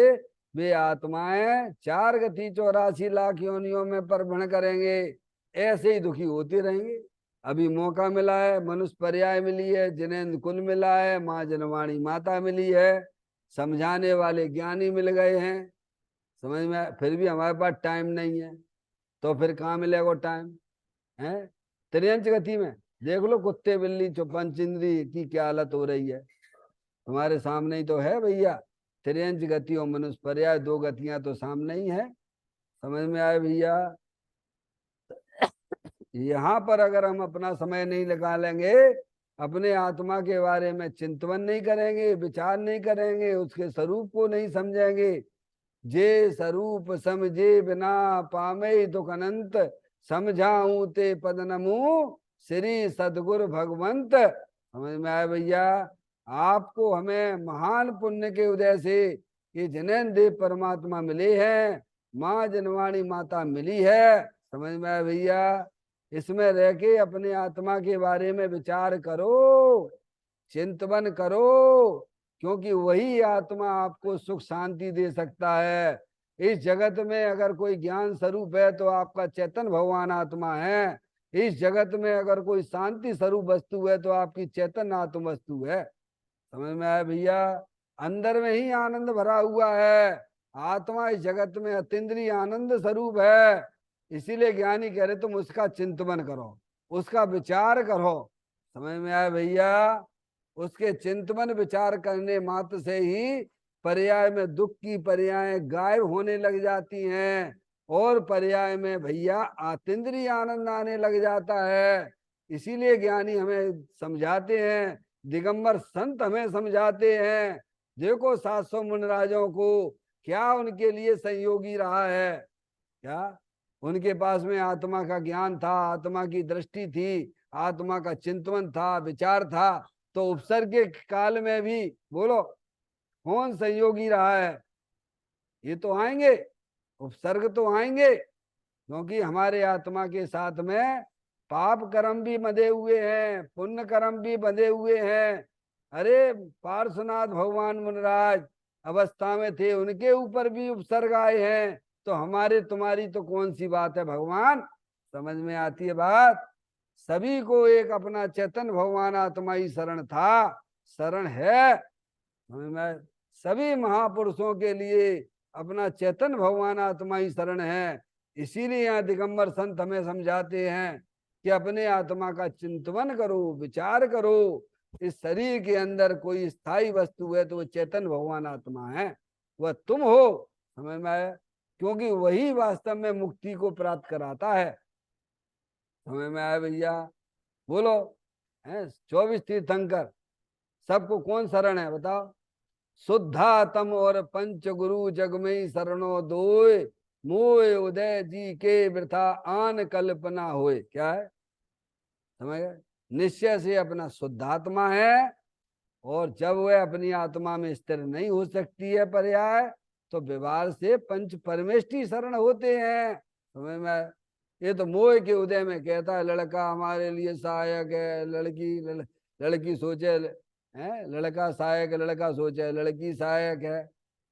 वे आत्माएं 4 गति 84 लाख योनियों में परभ्रमण करेंगे, ऐसे ही दुखी होते रहेंगे। अभी मौका मिला है, मनुष्य पर्याय मिली है, जिनेन्द्र कुल मिला है, माँ जनवाणी माता मिली है, समझाने वाले ज्ञानी मिल गए हैं। समझ में? फिर भी हमारे पास टाइम नहीं है, तो फिर कहाँ मिलेगा टाइम है? त्रियंच गति में देख लो कुत्ते बिल्ली पंचेंद्री की क्या हालत हो रही है, तुम्हारे सामने ही तो है भैया। त्रियंच गति और मनुष्य पर्याय, दो गतियां तो सामने ही है। समझ में आए भैया? यहाँ पर अगर हम अपना समय नहीं लगा लेंगे, अपने आत्मा के बारे में चिंतन नहीं करेंगे, विचार नहीं करेंगे, उसके स्वरूप को नहीं समझेंगे, जे स्वरूप समझे बिना पामे दुख अनंत, समझाऊं ते पद नमू श्री सदगुरु भगवंत। समझ में आया भैया? आपको हमें महान पुण्य के उदय से ये जिनेन्द्र देव परमात्मा मिले हैं, माँ जनवाणी माता मिली है। समझ में आया भैया? इसमें रह के अपने आत्मा के बारे में विचार करो, चिंतन करो, क्योंकि वही आत्मा आपको सुख शांति दे सकता है। इस जगत में अगर कोई ज्ञान स्वरूप है तो आपका चेतन भगवान आत्मा है। इस जगत में अगर कोई शांति स्वरूप वस्तु है तो आपकी चेतन आत्म वस्तु है। समझ में आया भैया? अंदर में ही आनंद भरा हुआ है। आत्मा इस जगत में अतीन्द्रिय आनंद स्वरूप है। इसीलिए ज्ञानी कह रहे तुम उसका चिंतन करो, उसका विचार करो। समझ में आया भैया? उसके चिंतन विचार करने मात्र से ही पर्याय में दुख की पर्याय गायब होने लग जाती हैं, और पर्याय में भैया आतीन्द्रिय आनंद आने लग जाता है। इसीलिए ज्ञानी हमें समझाते हैं, दिगंबर संत हमें समझाते हैं। देखो 700 मुनराजों को क्या उनके लिए संयोगी रहा है, क्या उनके पास में आत्मा का ज्ञान था, आत्मा की दृष्टि थी, आत्मा का चिंतन था, विचार था। तो उपसर्ग के काल में भी बोलो कौन संयोगी रहा है? ये तो आएंगे, उपसर्ग तो आएंगे, क्योंकि हमारे आत्मा के साथ में पाप कर्म भी बंधे हुए हैं, पुण्य कर्म भी बंधे हुए हैं। अरे पार्श्वनाथ भगवान मुनराज अवस्था में थे, उनके ऊपर भी उपसर्ग आए हैं। तो हमारे तुम्हारी तो कौन सी बात है भगवान? समझ में आती है बात? सभी को एक अपना चेतन भगवान आत्मा ही शरण था, शरण है। सभी महापुरुषों के लिए अपना चेतन भगवान आत्मा ही शरण है। इसीलिए यहाँ दिगंबर संत हमें समझाते हैं कि अपने आत्मा का चिंतन करो, विचार करो। इस शरीर के अंदर कोई स्थायी वस्तु है तो वो चेतन भगवान आत्मा है, वह तुम हो। समझ में आया? क्योंकि वही वास्तव में मुक्ति को प्राप्त कराता है। समझ में आया भैया? बोलो, है 24 तीर्थंकर, सबको कौन शरण है बताओ? शुद्धातम और पंच गुरु जग में शरणो दोय, मोय उदय जी के वृथा आन कल्पना होए। क्या है? समझ गए? निश्चय से अपना शुद्धात्मा है, और जब वह अपनी आत्मा में स्थिर नहीं हो सकती है पर्याय, तो व्यवहार से पंच परमेष्टि शरण होते हैं। समझ में? ये तो मोह के उदय में कहता है लड़का हमारे लिए सहायक है, लड़की सोचे है, लड़का सहायक है, लड़का सोचे लड़की सहायक है,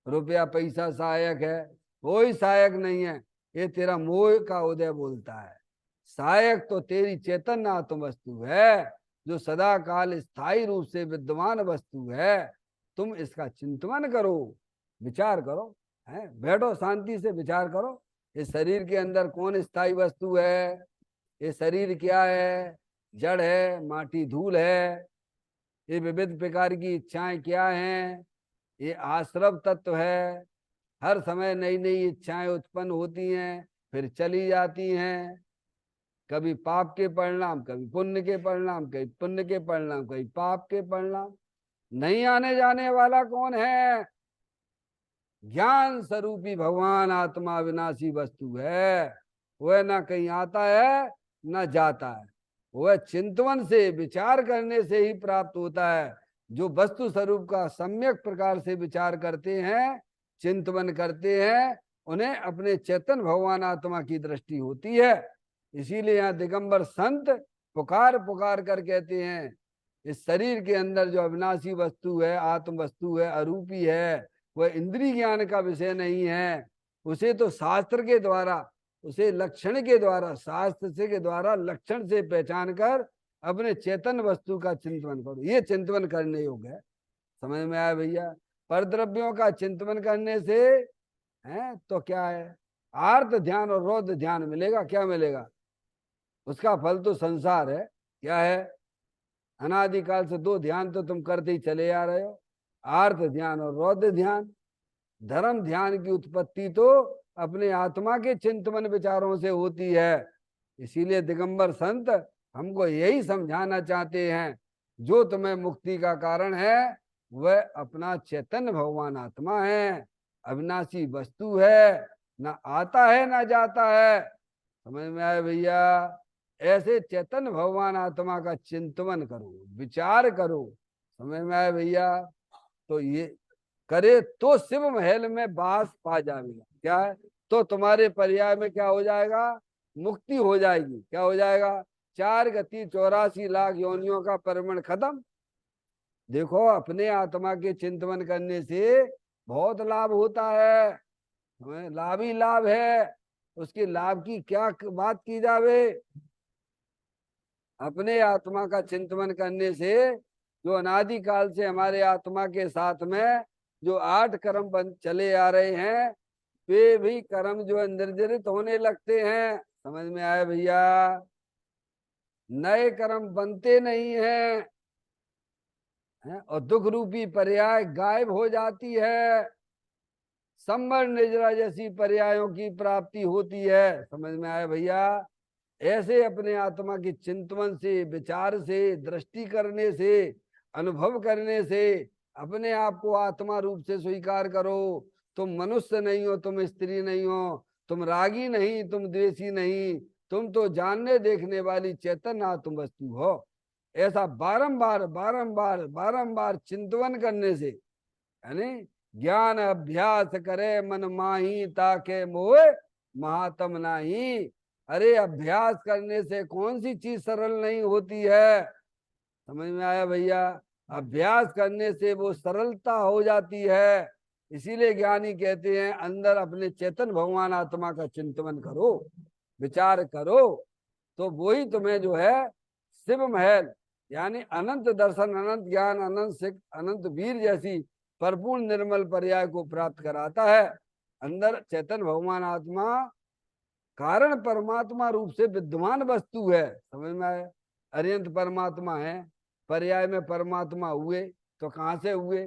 रुपया पैसा सहायक है। कोई सहायक नहीं है, ये तेरा मोह का उदय बोलता है। सहायक तो तेरी चेतन आत्म वस्तु है, जो सदा काल स्थायी रूप से विद्यमान वस्तु है। तुम इसका चिंतन करो, विचार करो, है बैठो शांति से विचार करो। इस शरीर के अंदर कौन स्थायी वस्तु है? ये शरीर क्या है? जड़ है, माटी धूल है। ये विविध प्रकार की इच्छाएं क्या हैं? ये आश्रव तत्व है। हर समय नई नई इच्छाएं उत्पन्न होती हैं, फिर चली जाती हैं। कभी पाप के परिणाम, कभी पुण्य के परिणाम, कभी पुण्य के परिणाम, कभी पाप के परिणाम। नहीं आने जाने वाला कौन है? ज्ञान स्वरूपी भगवान आत्मा विनाशी वस्तु है। वह ना कहीं आता है ना जाता है, वह चिंतन से विचार करने से ही प्राप्त होता है। जो वस्तु स्वरूप का सम्यक प्रकार से विचार करते हैं, चिंतन करते हैं, उन्हें अपने चेतन भगवान आत्मा की दृष्टि होती है। इसीलिए यहाँ दिगंबर संत पुकार पुकार कर कहते हैं, इस शरीर के अंदर जो अविनाशी वस्तु है, आत्म वस्तु है, अरूपी है, वह इंद्रिय ज्ञान का विषय नहीं है। उसे तो शास्त्र के द्वारा, उसे लक्षण के द्वारा, शास्त्र से के द्वारा लक्षण से पहचान कर अपने चेतन वस्तु का चिंतन करो। ये चिंतन करने योग्य है। समझ में आया भैया? परद्रव्यों का चिंतन करने से है तो क्या है, आर्त ध्यान और रौद्र ध्यान मिलेगा, क्या मिलेगा, उसका फल तो संसार है। क्या है, अनादिकाल से दो ध्यान तो तुम करते ही चले आ रहे हो, आर्त ध्यान और रौद्र ध्यान। धर्म ध्यान की उत्पत्ति तो अपने आत्मा के चिंतन विचारों से होती है। इसीलिए दिगंबर संत हमको यही समझाना चाहते हैं, जो तुम्हें मुक्ति का कारण है वह अपना चैतन्य भगवान आत्मा है, अविनाशी वस्तु है, ना आता है ना जाता है। समझ में आए भैया, ऐसे चैतन्य भगवान आत्मा का चिंतन करो, विचार करो। समझ में आए भैया, तो ये करे तो शिव महल में बास पा जाएगा। क्या है, तो तुम्हारे पर्याय में क्या हो जाएगा, मुक्ति हो जाएगी। क्या हो जाएगा, 4 गति 84 लाख योनियों का परिमण खत्म। देखो अपने आत्मा के चिंतन करने से बहुत लाभ होता है, हमें लाभ ही लाभ है। उसके लाभ की क्या बात की जावे, अपने आत्मा का चिंतन करने से जो अनादिकाल से हमारे आत्मा के साथ में जो 8 कर्म बन चले आ रहे हैं, वे भी कर्म जो है निर्जरित होने लगते हैं। समझ में आया भैया, नए कर्म बनते नहीं हैं, और दुख रूपी पर्याय गायब हो जाती है, संबर निजरा जैसी पर्यायों की प्राप्ति होती है। समझ में आया भैया, ऐसे अपने आत्मा के चिंतन से, विचार से, दृष्टि करने से, अनुभव करने से अपने आप को आत्मा रूप से स्वीकार करो। तुम मनुष्य नहीं हो, तुम स्त्री नहीं हो, तुम रागी नहीं, तुम द्वेषी नहीं, तुम तो जानने देखने वाली चैतन्य आत्म वस्तु हो। ऐसा बारंबार बारंबार बारंबार चिंतन करने से, यानी ज्ञान अभ्यास करे मन माही ताके मोह महात्म नाही। अरे अभ्यास करने से कौन सी चीज सरल नहीं होती है। समझ में आया भैया, अभ्यास करने से वो सरलता हो जाती है। इसीलिए ज्ञानी कहते हैं अंदर अपने चेतन भगवान आत्मा का चिंतन करो, विचार करो, तो वही तुम्हें जो है शिव महल यानी अनंत दर्शन, अनंत ज्ञान, अनंत सिख, अनंत वीर जैसी परिपूर्ण निर्मल पर्याय को प्राप्त कराता है। अंदर चेतन भगवान आत्मा कारण परमात्मा रूप से विद्यमान वस्तु है। समझ में आए, अरियंत परमात्मा है, पर्याय में परमात्मा हुए तो कहां से हुए,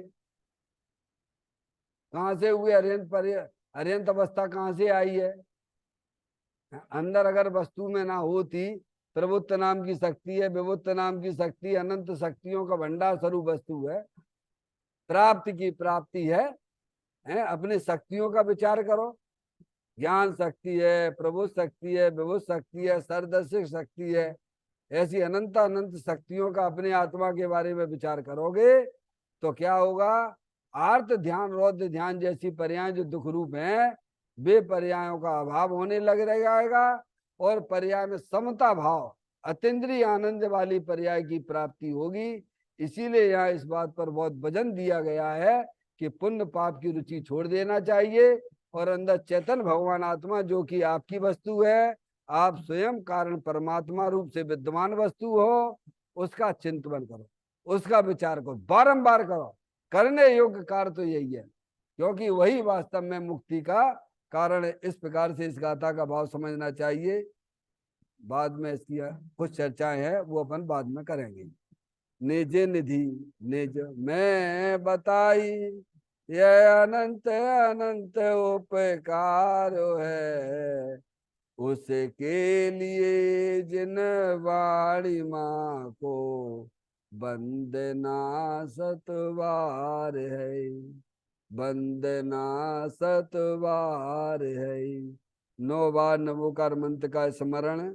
कहां से हुए, अरियंत पर्याय, अरियंत अवस्था कहां से आई है। अंदर अगर वस्तु में ना होती, प्रभुत्व नाम की शक्ति है, विभुत्व नाम की शक्ति, अनंत शक्तियों का भंडार स्वरूप वस्तु है, प्राप्ति की प्राप्ति है। अपने शक्तियों का विचार करो, ज्ञान शक्ति है, प्रभु शक्ति है, विभुत शक्ति है, सरदर्शक शक्ति है। ऐसी अनंत अनंत शक्तियों का अपने आत्मा के बारे में विचार करोगे तो क्या होगा, आर्त ध्यान रौद्र ध्यान जैसी पर्याय जो दुख रूप हैं, वे पर्यायों का अभाव होने लग जाएगा, और पर्याय में समता भाव, अतीन्द्रिय आनंद वाली पर्याय की प्राप्ति होगी। इसीलिए यहाँ इस बात पर बहुत वजन दिया गया है कि पुण्य पाप की रुचि छोड़ देना चाहिए, और अंदर चेतन भगवान आत्मा जो कि आपकी वस्तु है, आप स्वयं कारण परमात्मा रूप से विद्यमान वस्तु हो, उसका चिंतन करो, उसका विचार करो, बारंबार करो। करने योग्य कार्य तो यही है, क्योंकि वही वास्तव में मुक्ति का कारण है। इस प्रकार से इस गाथा का भाव समझना चाहिए। बाद में इसकी कुछ चर्चाएं हैं, वो अपन बाद में करेंगे। निज निधि निज में बताई, यह अनंत अनंत उपकार है, उसके लिए जिन वाणी माँ को वंदना सतवार है, वंदना सतवार है। 9 बार नमोकार मंत्र का स्मरण